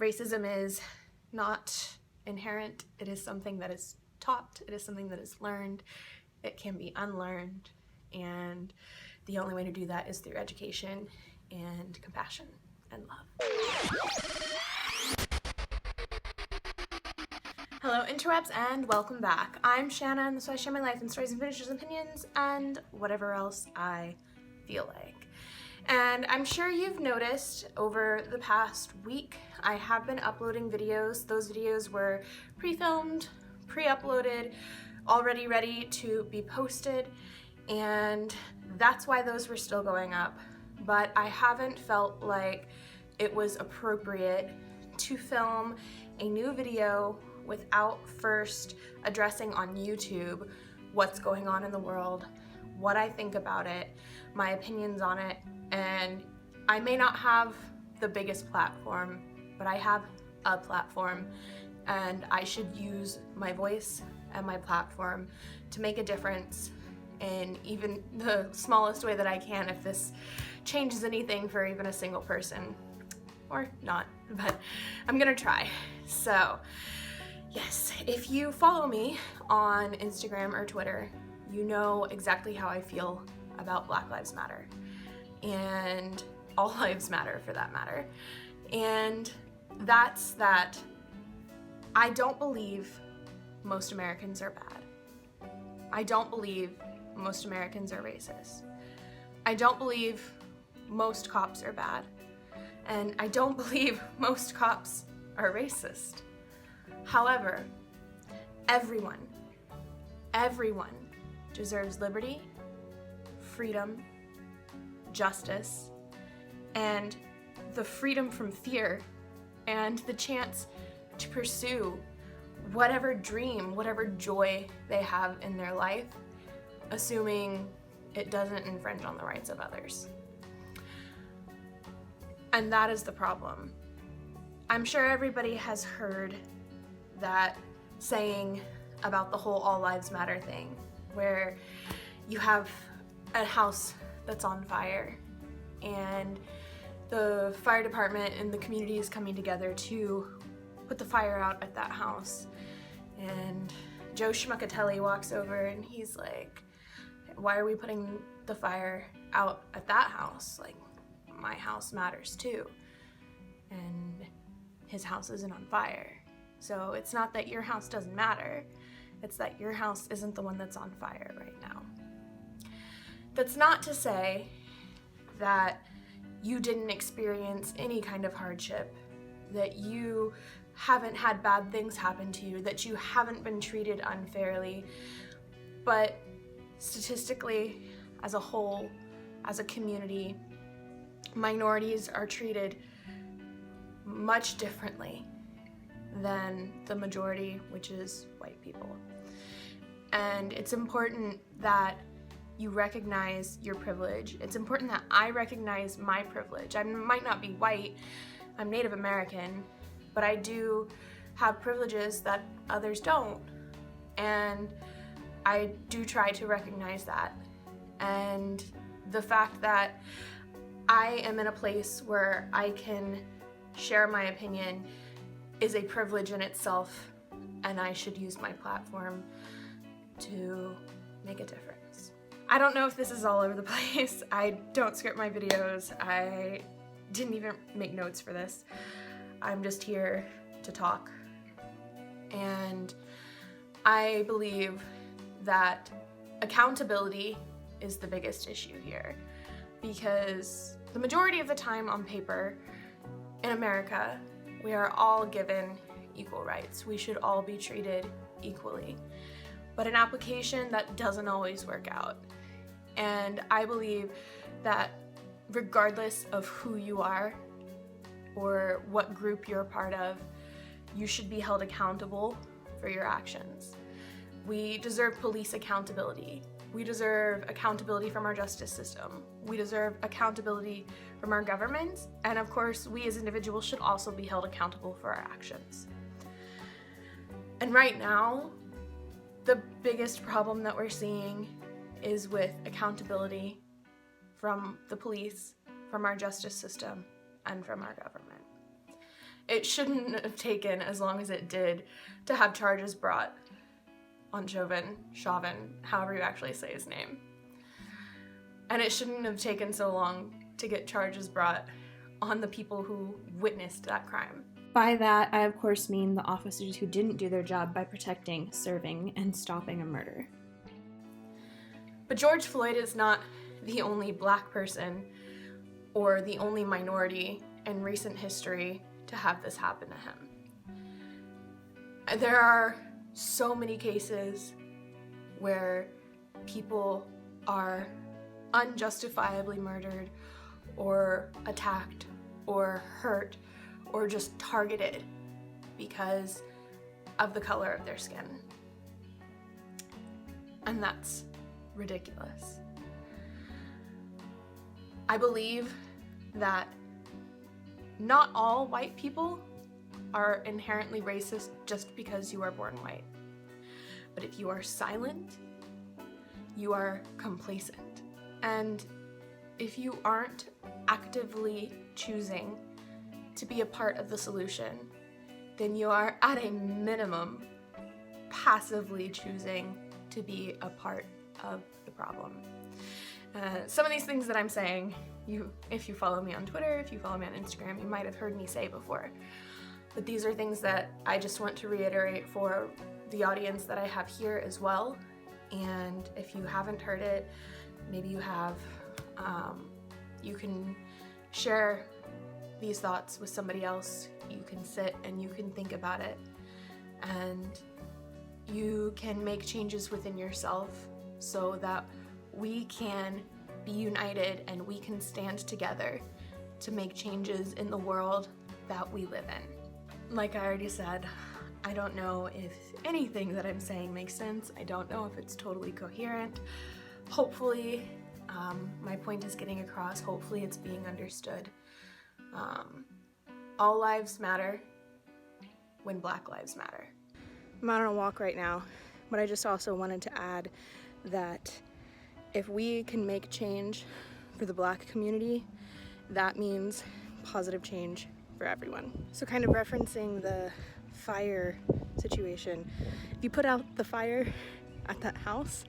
Racism is not inherent. It is something that is taught. It is something that is learned. It can be unlearned. And the only way to do that is through education and compassion and love. Hello interwebs and welcome back. I'm Shanna and so I share my life and stories and finishes, opinions, and whatever else I feel like. And I'm sure you've noticed over the past week, I have been uploading videos. Those videos were pre-filmed, pre-uploaded, already ready to be posted, and that's why those were still going up. But I haven't felt like it was appropriate to film a new video without first addressing on YouTube what's going on in the world, what I think about it, my opinions on it. And I may not have the biggest platform, but I have a platform, and I should use my voice and my platform to make a difference in even the smallest way that I can, if this changes anything for even a single person, or not, but I'm gonna try. So yes, if you follow me on Instagram or Twitter, you know exactly how I feel about Black Lives Matter. And all lives matter for that matter. And that's that I don't believe most Americans are bad. I don't believe most Americans are racist. I don't believe most cops are bad. And I don't believe most cops are racist. However, everyone deserves liberty, freedom, justice, and the freedom from fear, and the chance to pursue whatever dream, whatever joy they have in their life, assuming it doesn't infringe on the rights of others. And that is the problem. I'm sure everybody has heard that saying about the whole all lives matter thing, where you have a house that's on fire and the fire department and the community is coming together to put the fire out at that house, and Joe Schmuckatelli walks over and he's like, why are we putting the fire out at that house? Like, my house matters too, and his house isn't on fire. So it's not that your house doesn't matter, it's that your house isn't the one that's on fire right now. That's not to say that you didn't experience any kind of hardship, that you haven't had bad things happen to you, that you haven't been treated unfairly, but statistically, as a whole, as a community, minorities are treated much differently than the majority, which is white people. And it's important that you recognize your privilege. It's important that I recognize my privilege. I might not be white, I'm Native American, but I do have privileges that others don't. And I do try to recognize that. And the fact that I am in a place where I can share my opinion is a privilege in itself, and I should use my platform to make a difference. I don't know if this is all over the place. I don't script my videos. I didn't even make notes for this. I'm just here to talk. And I believe that accountability is the biggest issue here, because the majority of the time on paper in America, we are all given equal rights. We should all be treated equally. But in application, that doesn't always work out. And I believe that regardless of who you are or what group you're a part of, you should be held accountable for your actions. We deserve police accountability. We deserve accountability from our justice system. We deserve accountability from our government. And of course, we as individuals should also be held accountable for our actions. And right now, the biggest problem that we're seeing is with accountability from the police, from our justice system, and from our government. it shouldn't have taken as long as it did to have charges brought on Chauvin, however you actually say his name. And it shouldn't have taken so long to get charges brought on the people who witnessed that crime. By that, I of course mean the officers who didn't do their job by protecting, serving, and stopping a murder. But George Floyd is not the only Black person or the only minority in recent history to have this happen to him. There are so many cases where people are unjustifiably murdered or attacked or hurt or just targeted because of the color of their skin. And that's ridiculous. I believe that not all white people are inherently racist just because you are born white. But if you are silent, you are complacent. And if you aren't actively choosing to be a part of the solution, then you are at a minimum passively choosing to be a part of the problem. Some of these things that I'm saying, if you follow me on Twitter, if you follow me on Instagram, you might have heard me say before. But these are things that I just want to reiterate for the audience that I have here as well. And if you haven't heard it, maybe you have, you can share these thoughts with somebody else. You can sit and you can think about it. And you can make changes within yourself so that we can be united and we can stand together to make changes in the world that we live in. Like I already said, I don't know if anything that I'm saying makes sense. I don't know if it's totally coherent. Hopefully, my point is getting across. Hopefully it's being understood. All lives matter when Black lives matter. I'm out on a walk right now, but I just also wanted to add that if we can make change for the Black community, that means positive change for everyone. So kind of referencing the fire situation, if you put out the fire at that house,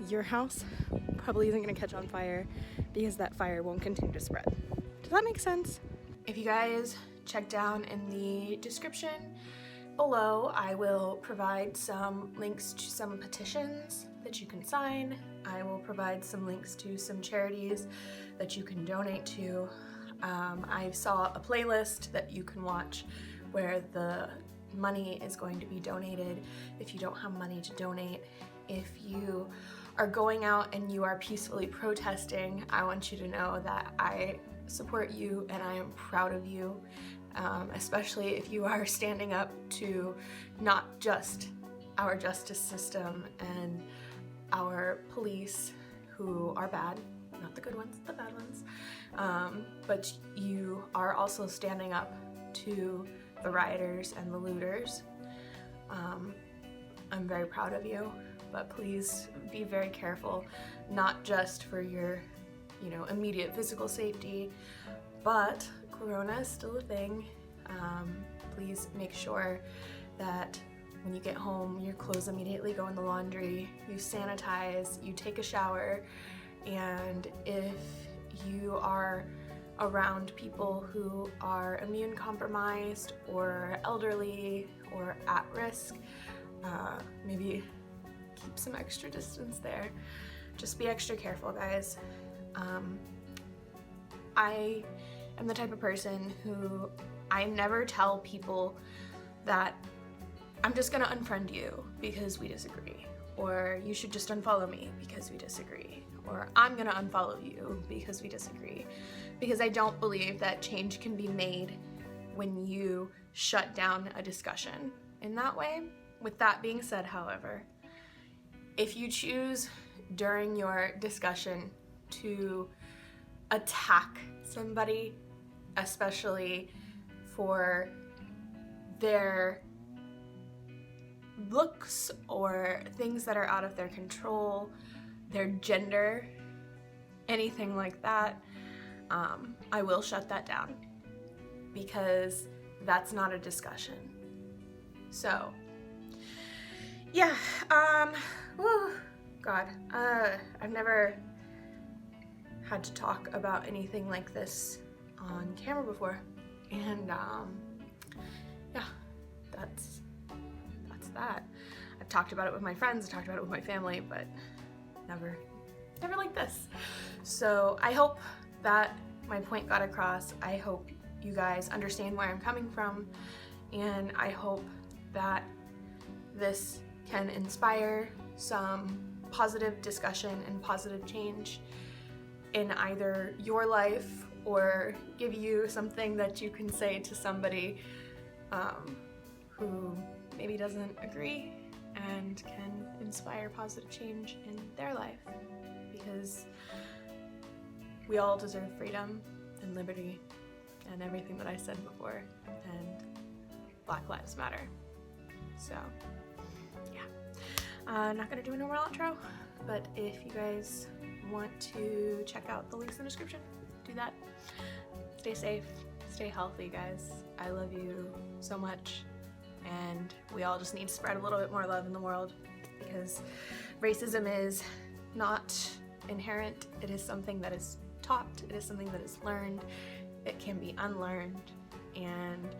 your house probably isn't going to catch on fire because that fire won't continue to spread. Does that make sense? If you guys check down in the description below, I will provide some links to some petitions that you can sign. I will provide some links to some charities that you can donate to. I saw a playlist that you can watch where the money is going to be donated if you don't have money to donate. If you are going out and you are peacefully protesting, I want you to know that I support you and I am proud of you, especially if you are standing up to not just our justice system and our police who are bad, not the good ones, the bad ones, but you are also standing up to the rioters and the looters. I'm very proud of you, but please be very careful, not just for your, immediate physical safety, but Corona is still a thing. Please make sure that when you get home, your clothes immediately go in the laundry, you sanitize, you take a shower, and if you are around people who are immune compromised or elderly or at risk, maybe keep some extra distance there. Just be extra careful, guys. I am the type of person who I never tell people that I'm just gonna unfriend you because we disagree, or you should just unfollow me because we disagree, or I'm gonna unfollow you because we disagree, because I don't believe that change can be made when you shut down a discussion in that way. With that being said, however, if you choose during your discussion to attack somebody, especially for their looks or things that are out of their control, their gender, anything like that, I will shut that down, because that's not a discussion. So, yeah, whew, God, I've never had to talk about anything like this on camera before, and yeah, that's that. I've talked about it with my friends, I've talked about it with my family, but never like this. So I hope that my point got across. I hope you guys understand where I'm coming from, and I hope that this can inspire some positive discussion and positive change in either your life, or give you something that you can say to somebody who maybe doesn't agree, and can inspire positive change in their life, because we all deserve freedom and liberty and everything that I said before, and Black Lives Matter. So yeah, I'm not gonna do a normal outro, but if you guys want to check out the links in the description, do that. Stay safe, stay healthy, guys. I love you so much, and we all just need to spread a little bit more love in the world, because racism is not inherent. It is something that is taught, it is something that is learned, it can be unlearned, and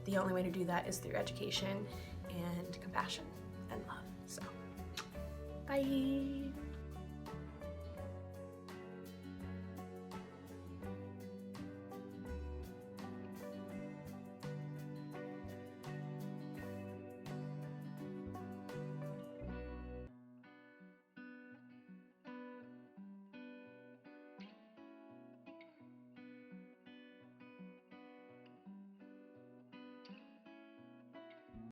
the only way to do that is through education and compassion and love. So, bye!